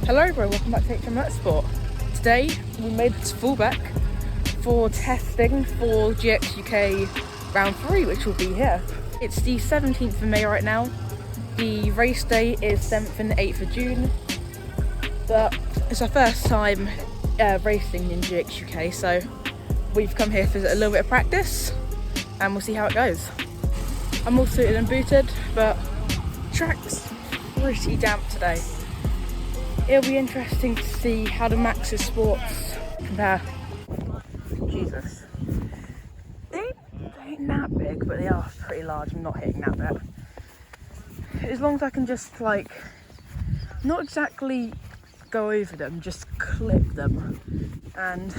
Hello everyone, welcome back to HM Motorsport. Today we made it to Fulbeck for testing for GX UK round 3, which will be here. It's the 17th of May right now. The race day is 7th and 8th of June. But it's our first time racing in GX UK, so we've come here for a little bit of practice and we'll see how it goes. I'm all suited and booted, but track's pretty damp today. It'll be interesting to see how the Max's sports compare. Jesus. They ain't that big, but they are pretty large. I'm not hitting that bit. As long as I can just, like, not exactly go over them, just clip them. And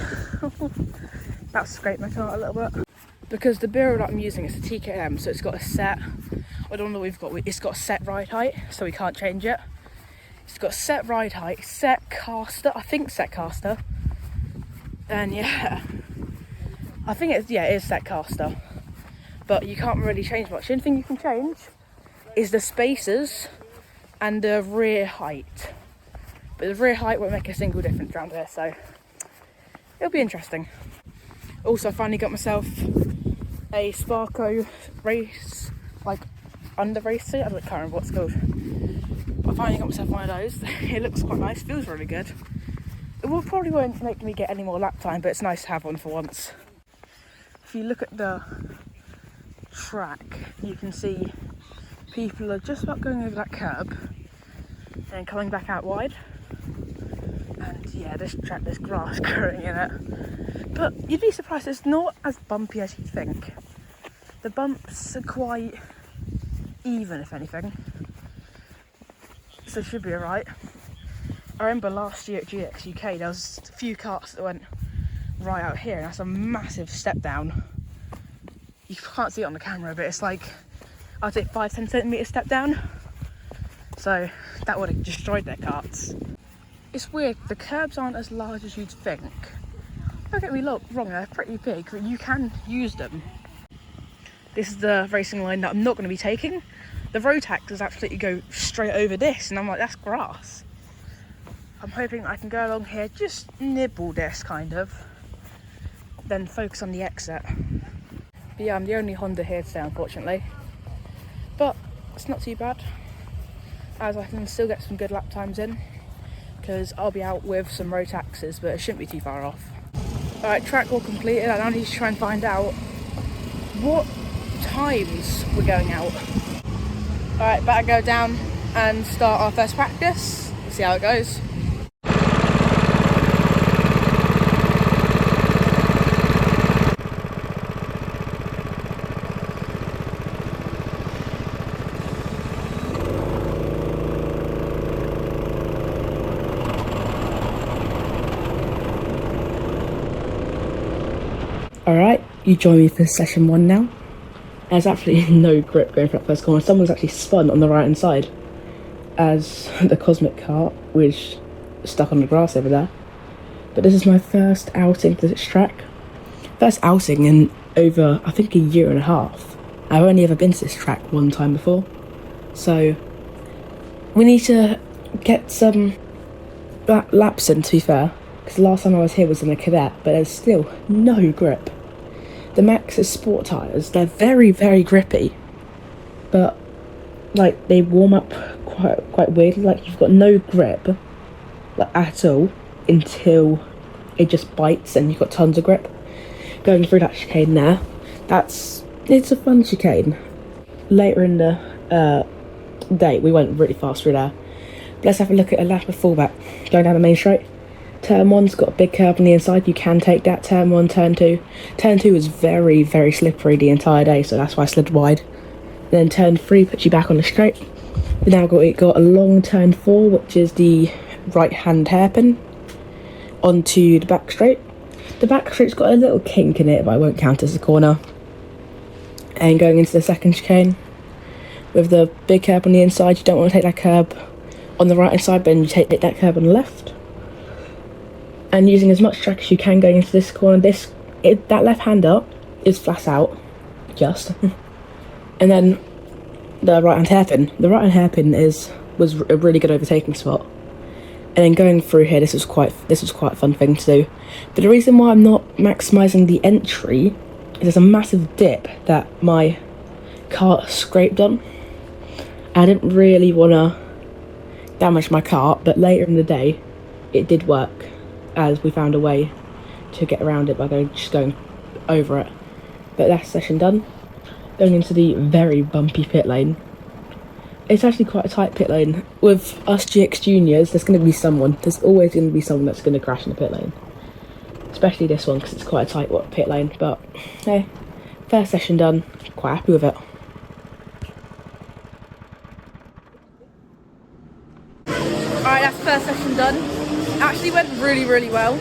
that scraped my car a little bit. Because the barrel that I'm using is a TKM, so it's got a set, I don't know what we've got, it's got a set ride height, so we can't change it. It's got set ride height, set caster, I think set caster. And yeah, I think it is set caster. But you can't really change much. The only thing you can change is the spacers and the rear height. But the rear height won't make a single difference around here, so it'll be interesting. Also, I finally got myself a Sparko race, like under race suit, I can't remember what it's called. I finally got myself one of those. It looks quite nice, feels really good. It probably won't make me get any more lap time, but it's nice to have one for once. If you look at the track, you can see people are just about going over that curb and coming back out wide. And yeah, this track, there's grass growing in it. But you'd be surprised, it's not as bumpy as you'd think. The bumps are quite even, if anything. So it should be alright. I remember last year at GX UK there was a few karts that went right out here, and that's a massive step down. You can't see it on the camera, but it's like, I'd say 5-10 centimetre step down. So that would have destroyed their karts. It's weird, the curbs aren't as large as you'd think. Don't get me wrong, they're pretty big, but you can use them. This is the racing line that I'm not going to be taking. The road taxes absolutely go straight over this, and I'm like, that's grass. I'm hoping I can go along here, just nibble this kind of, then focus on the exit. But yeah, I'm the only Honda here today, unfortunately. But it's not too bad, as I can still get some good lap times in, because I'll be out with some road taxes, but it shouldn't be too far off. Alright, track all completed. I now need to try and find out what times we're going out. Alright, better go down and start our first practice. We'll see how it goes. Alright, you join me for session 1 now. There's absolutely no grip going for that first corner. Someone's actually spun on the right hand side as the Cosmic kart was stuck on the grass over there. But this is my first outing to this track. First outing in over, I think, a year and a half. I've only ever been to this track one time before. So we need to get some laps in, to be fair. Because the last time I was here was in a Cadet, but there's still no grip. The Max's sport tyres, they're very, very grippy, but like they warm up quite weirdly. Like you've got no grip like, at all until it just bites and you've got tons of grip. Going through that chicane there, it's a fun chicane. Later in the day we went really fast through there. But let's have a look at a lap of Fulbeck going down the main straight. Turn 1's got a big curve on the inside, you can take that. Turn 1, turn 2. Turn 2 was very, very slippery the entire day, so that's why I slid wide. Then turn 3 puts you back on the straight. We've now got a long turn 4, which is the right hand hairpin, onto the back straight. The back straight's got a little kink in it, but I won't count as a corner. And going into the second chicane, with the big curb on the inside, you don't want to take that curb on the right hand side, but then you take that curb on the left. and using as much track as you can going into this corner. That left-hander is flat out, just, and then the right-hand hairpin. The right-hand hairpin was a really good overtaking spot. And then going through here, this was quite a fun thing to do. But the reason why I'm not maximising the entry is there's a massive dip that my cart scraped on. I didn't really want to damage my cart, but later in the day, it did work, as we found a way to get around it by just going over it. But that's session done. Going into the very bumpy pit lane. It's actually quite a tight pit lane. With us GX juniors, there's always going to be someone that's going to crash in the pit lane. Especially this one, because it's quite a tight pit lane. But, hey, first session done. Quite happy with it. Alright, that's the first session done. Actually went really, really well.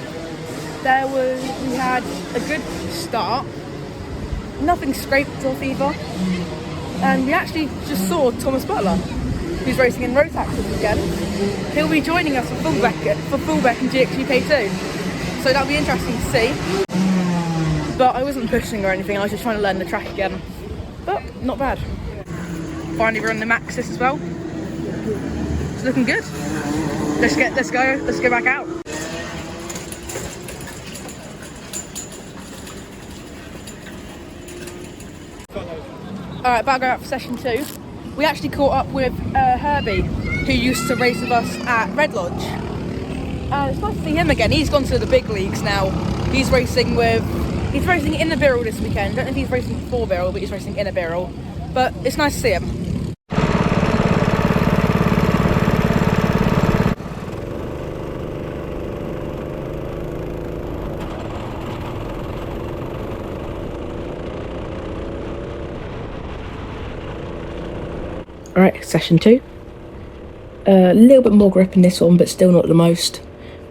We had a good start. Nothing scraped off either. And we actually just saw Thomas Butler, who's racing in Rotax this weekend. He'll be joining us for Fulbeck and GX UK too. So that'll be interesting to see. But I wasn't pushing or anything, I was just trying to learn the track again. But not bad. Finally we're on the Maxis as well. It's looking good. Let's go back out. Alright, about to go out for session 2. We actually caught up with Herbie, who used to race with us at Red Lodge. It's nice to see him again. He's gone to the big leagues now. He's racing in the Birrell this weekend. I don't know if he's racing for Birrell, but he's racing in a Birrell. But it's nice to see him. Alright, session 2. A little bit more grip in this one, but still not the most.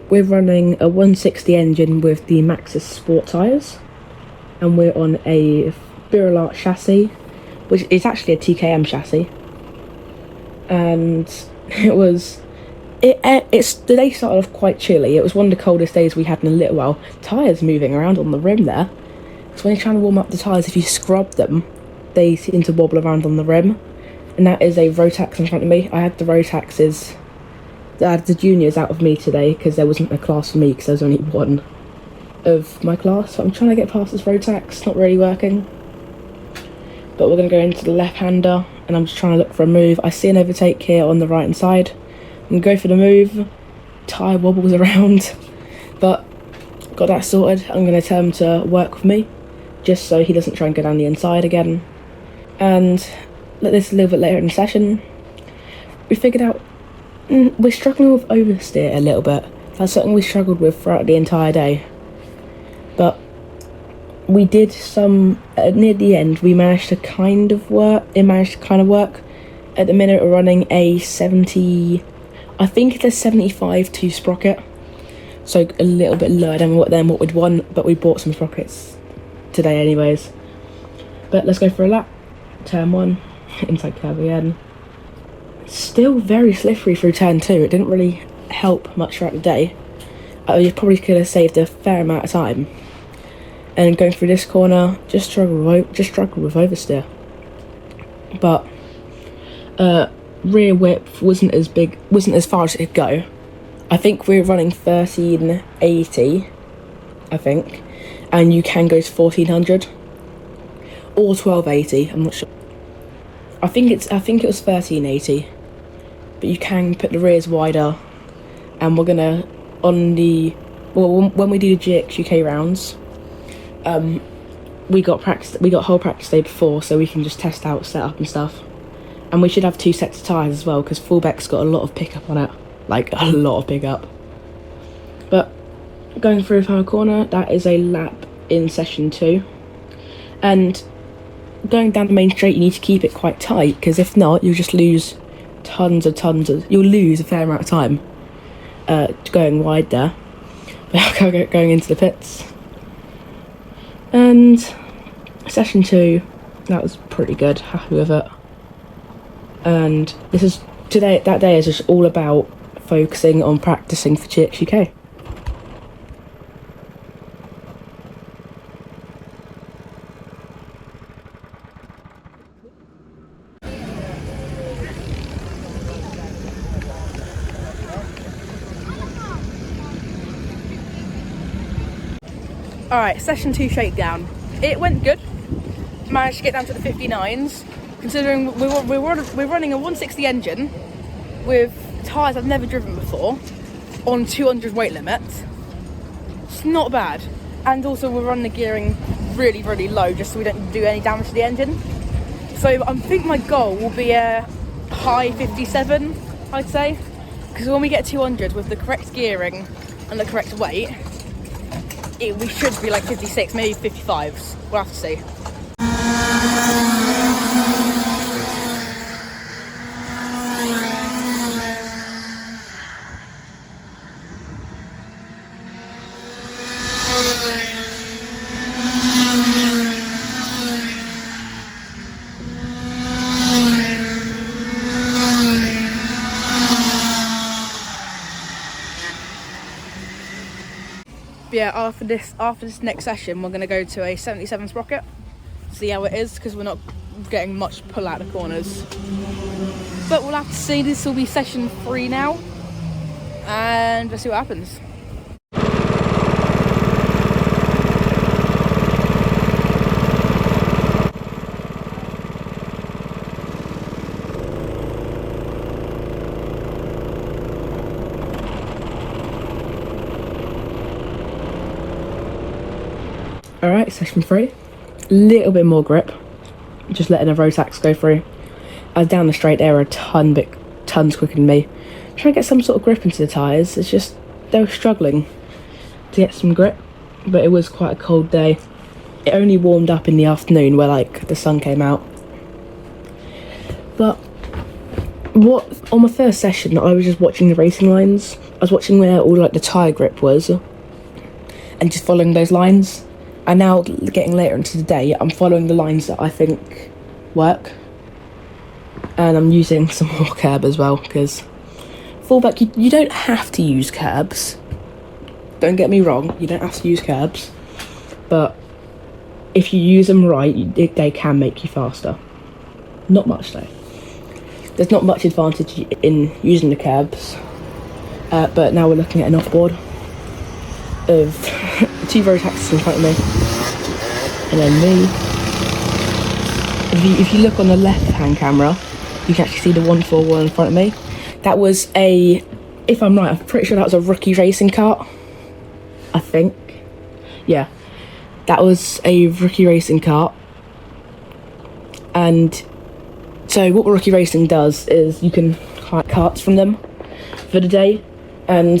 We're running a 160 engine with the Maxis Sport tyres, and we're on a Birrell chassis, which is actually a TKM chassis. And the day started off quite chilly. It was one of the coldest days we had in a little while. Tyres moving around on the rim there. So when you're trying to warm up the tyres, if you scrub them, they seem to wobble around on the rim. And that is a Rotax in front of me. I had the Rotaxes, I had the juniors out of me today because there wasn't a class for me because there was only one of my class. So I'm trying to get past this Rotax, not really working. But we're going to go into the left-hander and I'm just trying to look for a move. I see an overtake here on the right-hand side. I'm going to go for the move. Tyre wobbles around. But got that sorted. I'm going to tell him to work with me just so he doesn't try and go down the inside again. And like this a little bit later in the session, we figured out we're struggling with oversteer a little bit. That's something we struggled with throughout the entire day. But we did some, near the end, we managed to kind of work. At the minute we're running a 70, I think it's a 75 2 sprocket. So a little bit lower than what we'd want, but we bought some sprockets today anyways. But let's go for a lap. Turn 1. Inside curve again. Still very slippery through turn 2. It didn't really help much throughout the day. You probably could have saved a fair amount of time. And going through this corner, just struggled with oversteer. But rear whip wasn't as far as it could go. I think we're running 1380, I think, and you can go to 1400 or 1280. I'm not sure. I think it was 1380, but you can put the rears wider, and we're gonna when we do the GX UK rounds, we got whole practice day before, so we can just test out setup and stuff, and we should have 2 sets of tyres as well because Fulbeck's got a lot of pickup on it, like a lot of pickup. But going through the corner, that is a lap in session 2, and going down the main straight, you need to keep it quite tight because if not, you'll just lose you'll lose a fair amount of time going wide there. But going into the pits. And session 2, that was pretty good, happy with it. And that day is just all about focusing on practicing for GX UK. Alright, session 2 shakedown. It went good. Managed to get down to the 59s, considering we're running a 160 engine with tyres I've never driven before on 200 weight limit. It's not bad. And also we're running the gearing really, really low just so we don't do any damage to the engine. So I think my goal will be a high 57, I'd say. Because when we get 200 with the correct gearing and the correct weight, we should be like 56, maybe 55s. We'll have to see. Yeah, after this next session, we're going to go to a 77 sprocket, see how it is, because we're not getting much pull out of the corners. But we'll have to see. This will be session 3 now, and let's see what happens. Alright, session 3. Little bit more grip. Just letting the Rotax go through. I was down the straight there tons quicker than me. Trying to get some sort of grip into the tyres. It's just, they were struggling to get some grip. But it was quite a cold day. It only warmed up in the afternoon where like the sun came out. But on my first session, I was just watching the racing lines. I was watching where all like the tyre grip was. And just following those lines. And now, getting later into the day, I'm following the lines that I think work. And I'm using some more curb as well, because Fulbeck, you don't have to use curbs. Don't get me wrong, you don't have to use curbs. But if you use them right, they can make you faster. Not much though. There's not much advantage in using the curbs. But now we're looking at an offboard of 2 Rotaxes in front of me, and then me. If you look on the left hand camera, you can actually see the 141 in front of me. That was if I'm right, I'm pretty sure that was a rookie racing kart, I think. Yeah, that was a rookie racing kart. And so what rookie racing does is you can hire karts from them for the day, and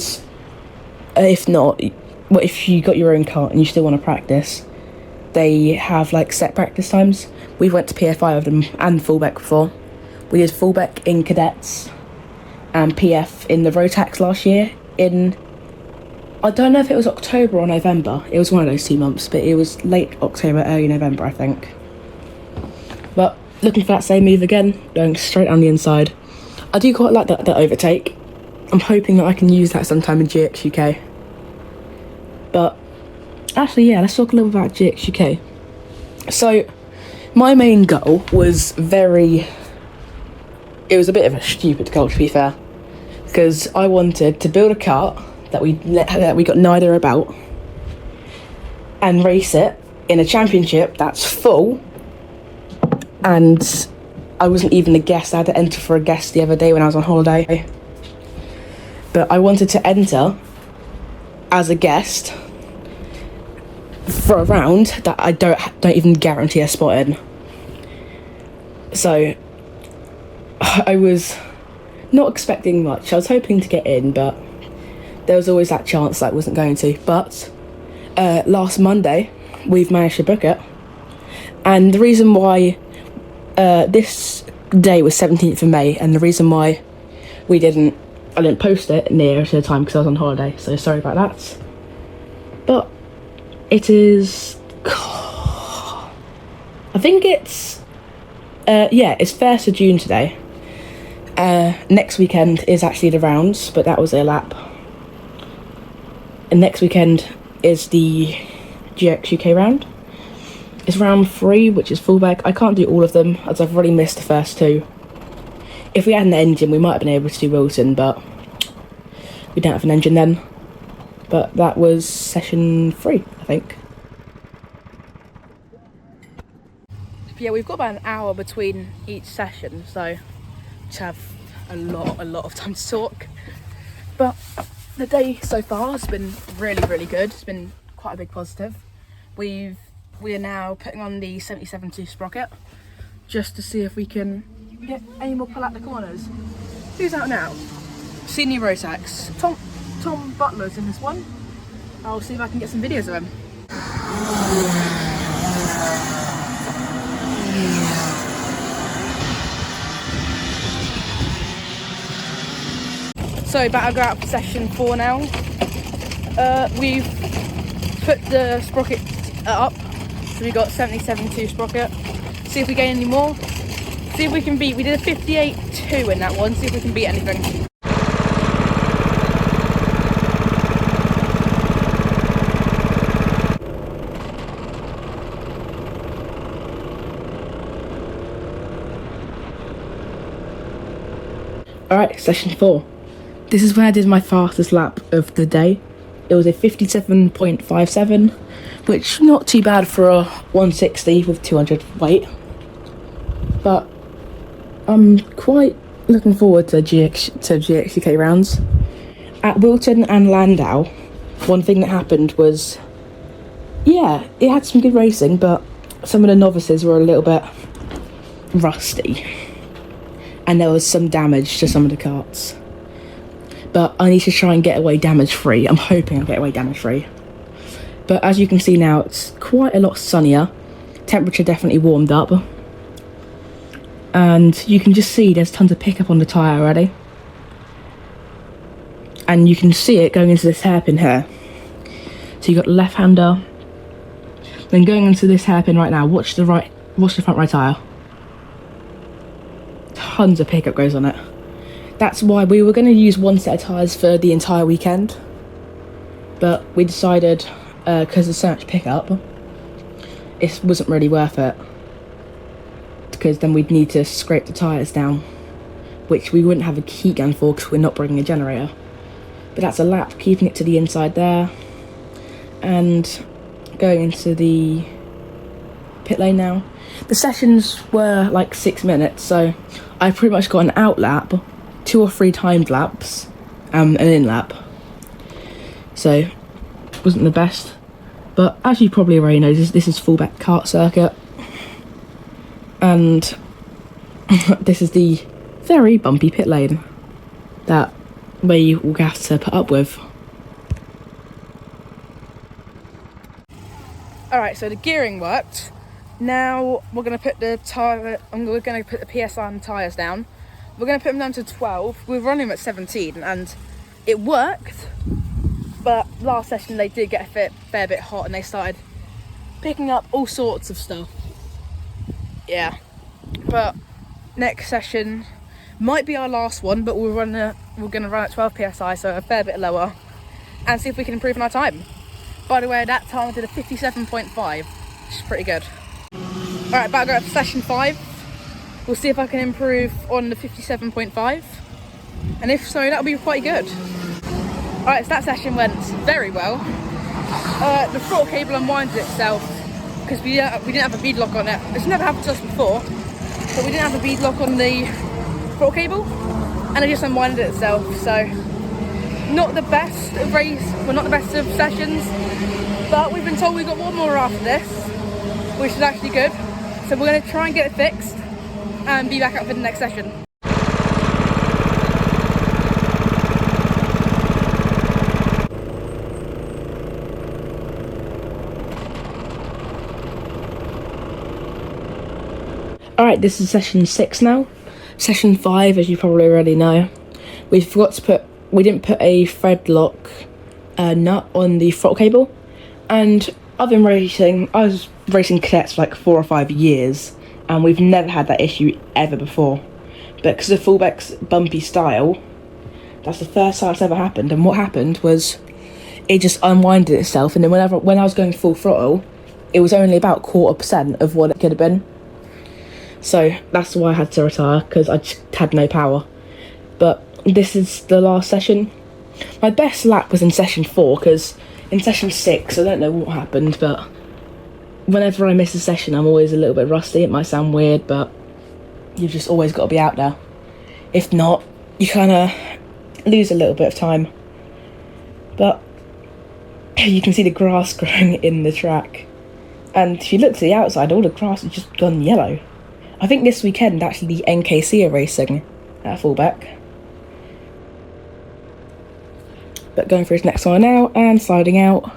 if not, well, if you got your own kart and you still want to practice, they have like set practice times. We went to PFI with them and Fulbeck before. We did Fulbeck in cadets and PF in the Rotax last year in, I don't know if it was October or November. It was one of those 2 months, but it was late October, early November, I think. But looking for that same move again, going straight down the inside. I do quite like that overtake. I'm hoping that I can use that sometime in GX UK. But actually, yeah, let's talk a little about GX UK. So my main goal was it was a bit of a stupid goal, to be fair, because I wanted to build a kart that we got neither about and race it in a championship that's full. And I wasn't even a guest. I had to enter for a guest the other day when I was on holiday. But I wanted to enter as a guest for a round that I don't even guarantee a spot in. So I was not expecting much. I was hoping to get in, but there was always that chance that I wasn't going to. But last Monday we've managed to book it, and the reason why this day was 17th of May, and the reason why I didn't post it near to the time because I was on holiday, so sorry about that. But it is, I think it's, it's 1st of June today. Next weekend is actually the rounds, but that was a lap. And next weekend is the GX UK round. It's round 3, which is Fulbeck. I can't do all of them, as I've already missed the first 2. If we had an engine, we might have been able to do Wilton, but we don't have an engine then. But that was session 3, I think. But yeah, we've got about an hour between each session, so just have a lot of time to talk. But the day so far has been really good. It's been quite a big positive. We are now putting on the 77.2 sprocket just to see if we can get any more pull out the corners. Who's out now? Senior Rotax. Tom Butler's in this one. I'll see if I can get some videos of him. So about to go out for session 4 now. We've put the sprocket up, so we got 77.2 sprocket. See if we gain any more. See if we can beat. We did a 58.2 in that one. See if we can beat anything. Alright, session 4. This is when I did my fastest lap of the day. It was a 57.57, which not too bad for a 160 with 200 weight. But I'm quite looking forward to GX UK rounds. At Wilton and Landau, one thing that happened was, yeah, it had some good racing, but some of the novices were a little bit rusty. And there was some damage to some of the karts. But I need to try and get away damage free. I'm hoping I'll get away damage free. But as you can see now, it's quite a lot sunnier. Temperature definitely warmed up. And you can just see there's tons of pickup on the tyre already. And you can see it going into this hairpin here. So you got left-hander. Then going into this hairpin right now, watch the front right tyre. Tons of pickup goes on it. That's why we were going to use one set of tyres for the entire weekend, but we decided, because there's so much pickup, it wasn't really worth it, because then we'd need to scrape the tyres down, which we wouldn't have a heat gun for because we're not bringing a generator. But that's a lap, keeping it to the inside there, and going into the pit lane now. The sessions were like 6 minutes, so I pretty much got an out lap, 2 or 3 timed laps, an in lap. So, wasn't the best. But as you probably already know, this is Fulbeck kart circuit. And this is the very bumpy pit lane that we will have to put up with. Alright, so the gearing worked. Now we're going to put the PSI on the tyres down. We're going to put them down to 12. We're running them at 17 and it worked. But last session they did get a fair bit hot and they started picking up all sorts of stuff. Yeah. But next session might be our last one, but we're going to run at 12 PSI, so a fair bit lower, and see if we can improve on our time. By the way, at that time I did a 57.5, which is pretty good. Alright, about to go up to session 5. We'll see if I can improve on the 57.5, and if so, that'll be quite good. Alright, so that session went very well. The throttle cable unwinded itself because we didn't have a bead lock on it. It's never happened to us before, but we didn't have a bead lock on the throttle cable, and it just unwinded itself. So, not the best of not the best of sessions, but we've been told we've got one more after this, which is actually good. So we're going to try and get it fixed and be back up for the next session. Alright, this is session 6 now. Session 5, as you probably already know, we didn't put a thread lock nut on the throttle cable, and I was racing cadets for like 4 or 5 years, and we've never had that issue ever before. But because of Fulbeck's bumpy style, that's the first time it's ever happened. And what happened was it just unwinded itself, and then when I was going full throttle, it was only about 0.25% of what it could have been. So that's why I had to retire, because I just had no power. But this is the last session. My best lap was in session 4, because in session 6, I don't know what happened, but whenever I miss a session, I'm always a little bit rusty. It might sound weird, but you've just always got to be out there. If not, you kind of lose a little bit of time. But you can see the grass growing in the track. And if you look to the outside, all the grass has just gone yellow. I think this weekend, actually, the NKC are racing at Fulbeck. But going through this next one now and sliding out.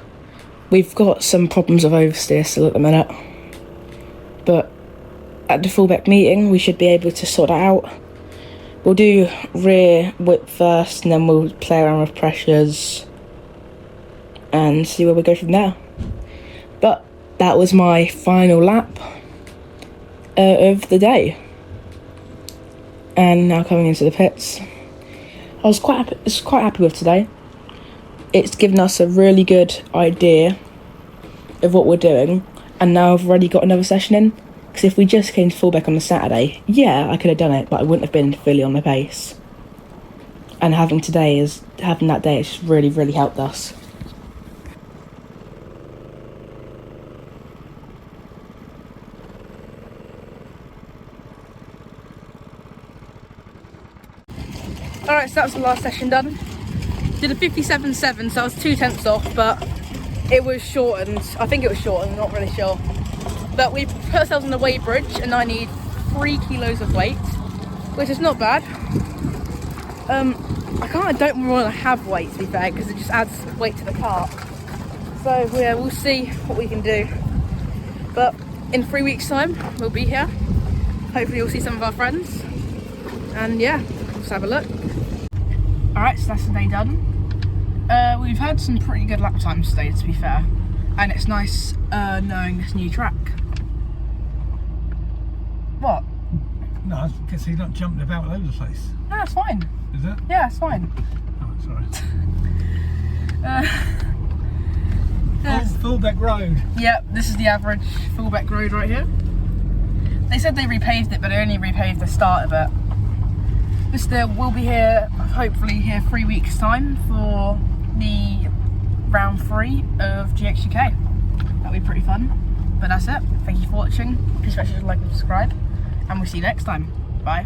We've got some problems with oversteer still at the minute. But at the Fulbeck meeting, we should be able to sort that out. We'll do rear whip first, and then we'll play around with pressures and see where we go from there. But that was my final lap of the day. And now coming into the pits. I was quite happy with today. It's given us a really good idea of what we're doing, and now I've already got another session in. Because if we just came to Fulbeck on the Saturday, yeah, I could have done it, but I wouldn't have been fully on the pace. And having that day has just really, really helped us. Alright, so that was the last session done. Did a 57.7, so I was 2/10 off, but it was shortened. I think it was shortened, I'm not really sure. But we put ourselves on the weight bridge, and I need 3 kilos of weight, which is not bad. I kind of don't want to have weight, to be fair, because it just adds weight to the cart. So yeah, we'll see what we can do. But in 3 weeks' time, we'll be here. Hopefully we'll see some of our friends. And yeah, let's have a look. Alright, so that's the day done. We've had some pretty good lap times today, to be fair. And it's nice knowing this new track. What? No, I can see you're not jumping about all over the place. No, it's fine. Is it? Yeah, it's fine. Oh, sorry. Fulbeck Road. Yep, this is the average Fulbeck Road right here. They said they repaved it, but they only repaved the start of it. But still, we'll be here, hopefully here 3 weeks' time for the round 3 of GX UK. That'll be pretty fun. But that's it. Thank you for watching. Please make sure to like and subscribe. And we'll see you next time. Bye.